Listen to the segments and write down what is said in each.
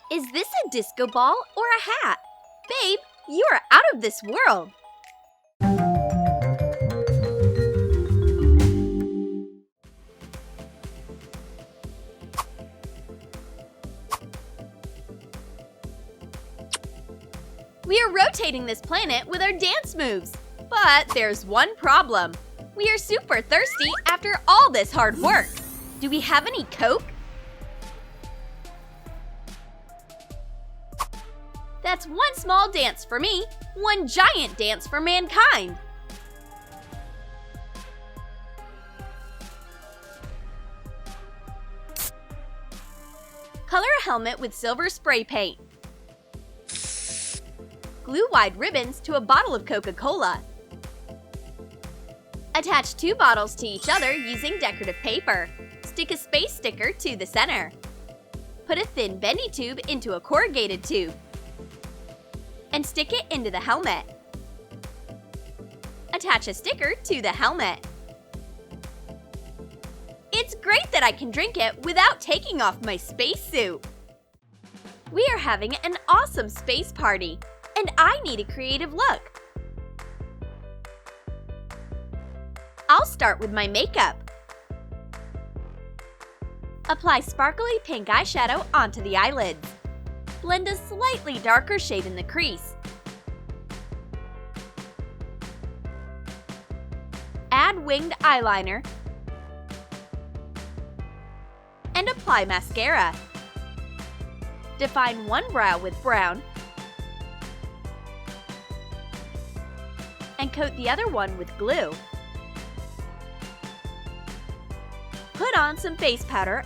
Is this a disco ball or a hat? Babe, you are out of this world! We are rotating this planet with our dance moves. But there's one problem. We are super thirsty after all this hard work. Do we have any Coke? That's one small dance for me, one giant dance for mankind. Color a helmet with silver spray paint. Glue wide ribbons to a bottle of Coca Cola. Attach two bottles to each other using decorative paper. Stick a space sticker to the center. Put a thin bendy tube into a corrugated tube. And stick it into the helmet. Attach a sticker to the helmet. It's great that I can drink it without taking off my spacesuit. We are having an awesome space party, and I need a creative look. I'll start with my makeup. Apply sparkly pink eyeshadow onto the eyelids. Blend a slightly darker shade in the crease. Add winged eyeliner and apply mascara. Define one brow with brown and coat the other one with glue. Put on some face powder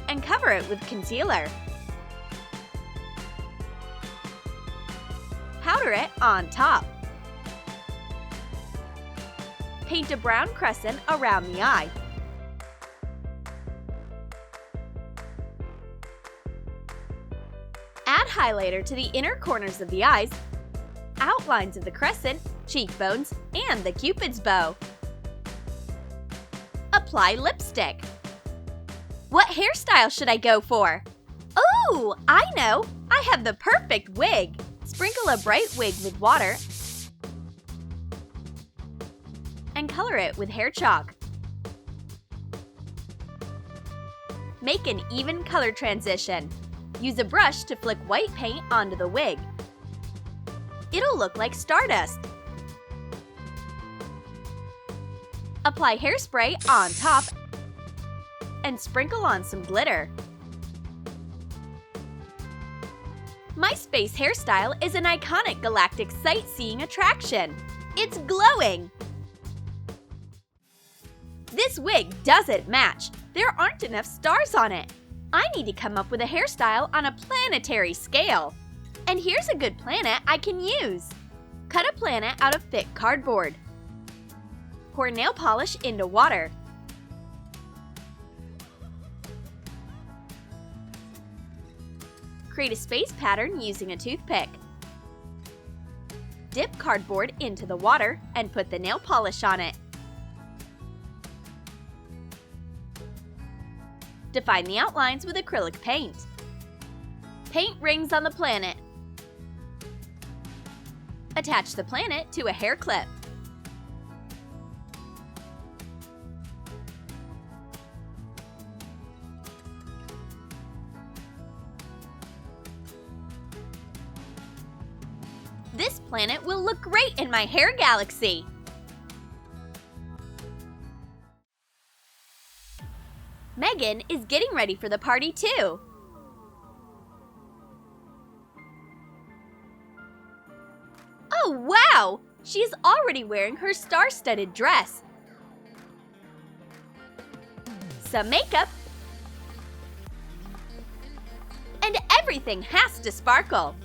and cover it with concealer. Powder it on top. Paint a brown crescent around the eye. Add highlighter to the inner corners of the eyes, outlines of the crescent, cheekbones, and the Cupid's bow. Apply lipstick. What hairstyle should I go for? Oh, I know! I have the perfect wig! Sprinkle a bright wig with water and color it with hair chalk. Make an even color transition. Use a brush to flick white paint onto the wig. It'll look like stardust. Apply hairspray on top and sprinkle on some glitter. My space hairstyle is an iconic galactic sightseeing attraction. It's glowing! This wig doesn't match. There aren't enough stars on it. I need to come up with a hairstyle on a planetary scale. And here's a good planet I can use. Cut a planet out of thick cardboard. Pour nail polish into water. Create a space pattern using a toothpick. Dip cardboard into the water and put the nail polish on it. Define the outlines with acrylic paint. Paint rings on the planet. Attach the planet to a hair clip. This planet will look great in my hair galaxy! Megan is getting ready for the party too! Oh wow! She is already wearing her star-studded dress. Some makeup. And everything has to sparkle!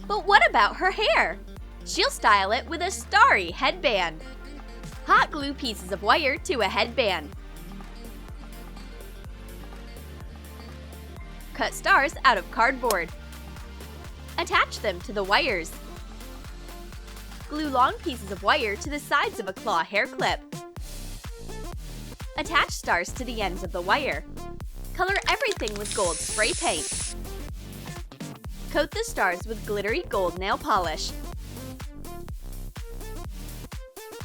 But what about her hair? She'll style it with a starry headband. Hot glue pieces of wire to a headband. Cut stars out of cardboard. Attach them to the wires. Glue long pieces of wire to the sides of a claw hair clip. Attach stars to the ends of the wire. Color everything with gold spray paint. Coat the stars with glittery gold nail polish.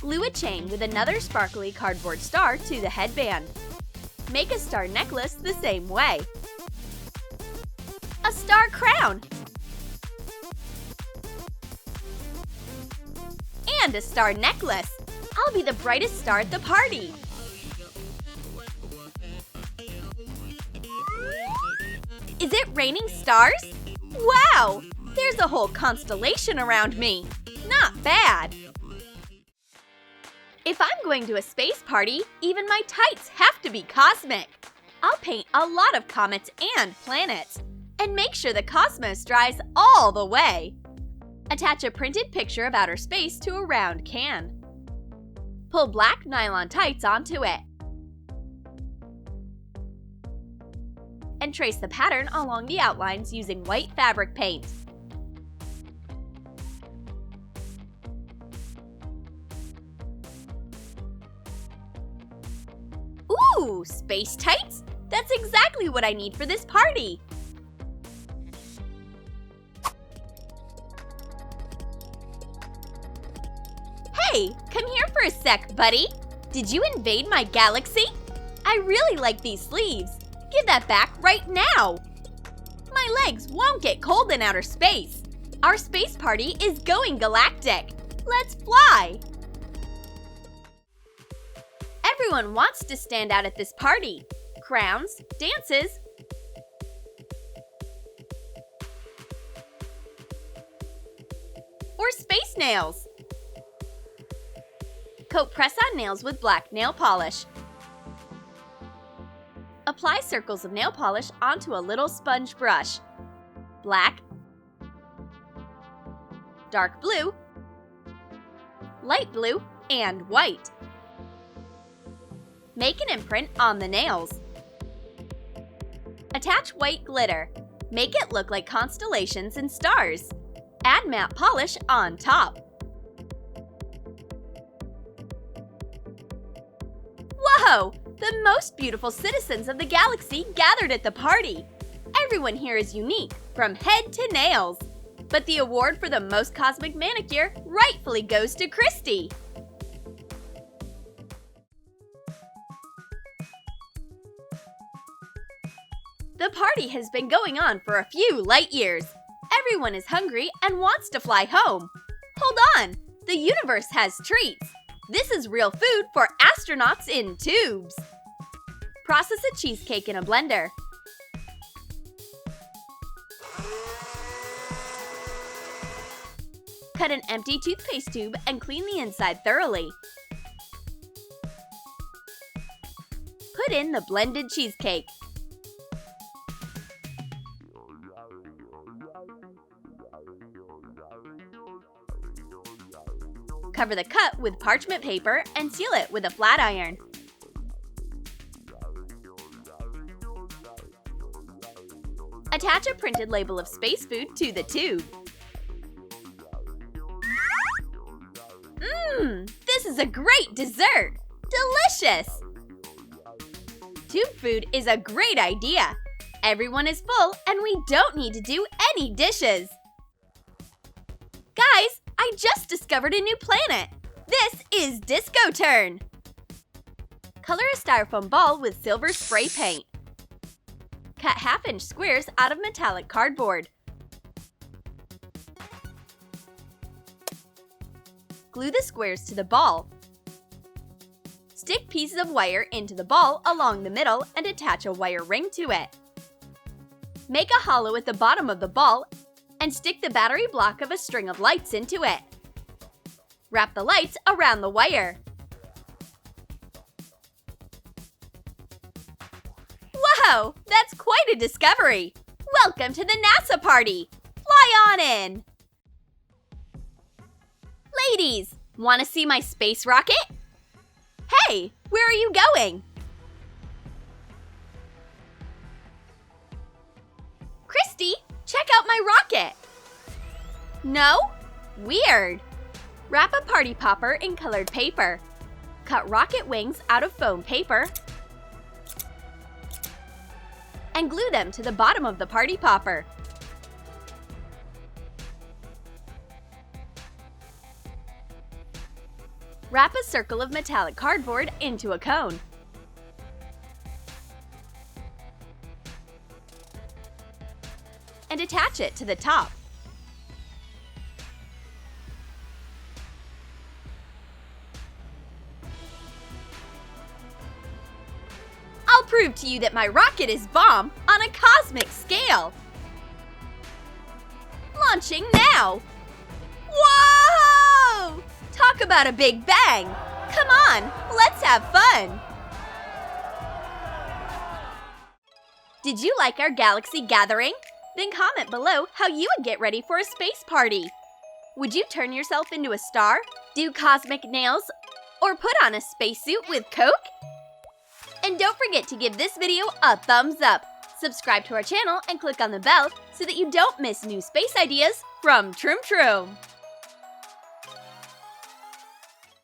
Glue a chain with another sparkly cardboard star to the headband. Make a star necklace the same way. A star crown! And a star necklace! I'll be the brightest star at the party! Is it raining stars? Wow! There's a whole constellation around me! Not bad! If I'm going to a space party, even my tights have to be cosmic! I'll paint a lot of comets and planets, and make sure the cosmos dries all the way! Attach a printed picture of outer space to a round can. Pull black nylon tights onto it. And trace the pattern along the outlines using white fabric paint. Ooh, space tights? That's exactly what I need for this party! Hey, come here for a sec, buddy! Did you invade my galaxy? I really like these sleeves. Give that back right now! My legs won't get cold in outer space. Our space party is going galactic. Let's fly! Everyone wants to stand out at this party. Crowns, dances, or space nails. Coat press-on nails with black nail polish. Apply circles of nail polish onto a little sponge brush. Black, dark blue, light blue, and white. Make an imprint on the nails. Attach white glitter. Make it look like constellations and stars. Add matte polish on top. Whoa! The most beautiful citizens of the galaxy gathered at the party. Everyone here is unique, from head to nails. But the award for the most cosmic manicure rightfully goes to Christy. The party has been going on for a few light years. Everyone is hungry and wants to fly home. Hold on! The universe has treats. This is real food for astronauts in tubes. Process a cheesecake in a blender. Cut an empty toothpaste tube and clean the inside thoroughly. Put in the blended cheesecake. Cover the cut with parchment paper and seal it with a flat iron. Attach a printed label of space food to the tube. This is a great dessert! Delicious! Tube food is a great idea. Everyone is full and we don't need to do any dishes. Guys, I just discovered a new planet! This is Disco Turn! Color a styrofoam ball with silver spray paint. Cut half-inch squares out of metallic cardboard. Glue the squares to the ball. Stick pieces of wire into the ball along the middle and attach a wire ring to it. Make a hollow at the bottom of the ball and stick the battery block of a string of lights into it. Wrap the lights around the wire. Whoa! That's quite a discovery! Welcome to the NASA party! Fly on in! Ladies, want to see my space rocket? Hey, where are you going? Christy, check out my rocket! No? Weird! Wrap a party popper in colored paper. Cut rocket wings out of foam paper and glue them to the bottom of the party popper. Wrap a circle of metallic cardboard into a cone. And attach it to the top. I'll prove to you that my rocket is bomb on a cosmic scale! Launching now! Whoa! Talk about a big bang! Come on, let's have fun! Did you like our galaxy gathering? Then comment below how you would get ready for a space party. Would you turn yourself into a star, do cosmic nails, or put on a spacesuit with Coke? And don't forget to give this video a thumbs up, subscribe to our channel, and click on the bell so that you don't miss new space ideas from Troom.